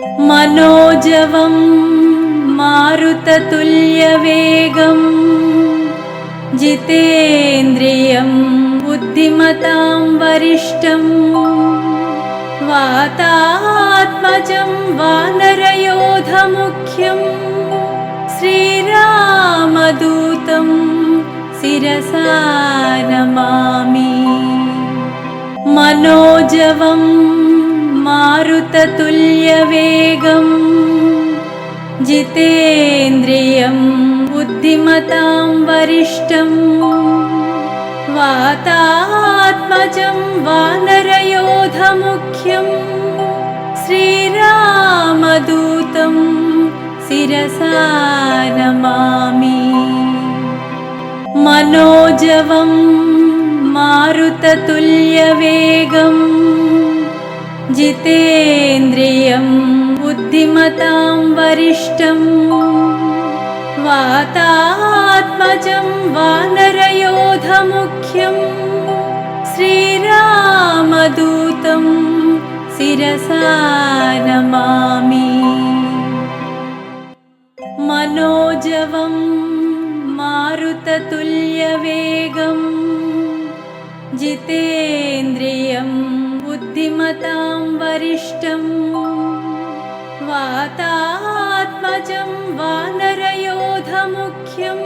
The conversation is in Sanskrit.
मनोजवं मारुततुल्यवेगं जितेन्द्रियं बुद्धिमतां वरिष्ठं वातात्मजं वानरयोधमुख्यं श्रीरामदूतं शिरसा नमामि। मनोजवं मारुततुल्यवेगं जितेन्द्रियं बुद्धिमतां वरिष्ठं वातात्मजं वानरयोधमुख्यं श्रीरामदूतं शिरसा नमामि। मनोजवं मारुततुल्यवेगं जितेन्द्रियं बुद्धिमतां वरिष्ठं वातात्मजं वानरयोधमुख्यं श्रीरामदूतं शिरसा नमामि। मनोजवं मारुततुल्यवेगं जितेन्द्रियं बुद्धिमतां वरिष्ठं वातात्मजं वानरयोधमुख्यं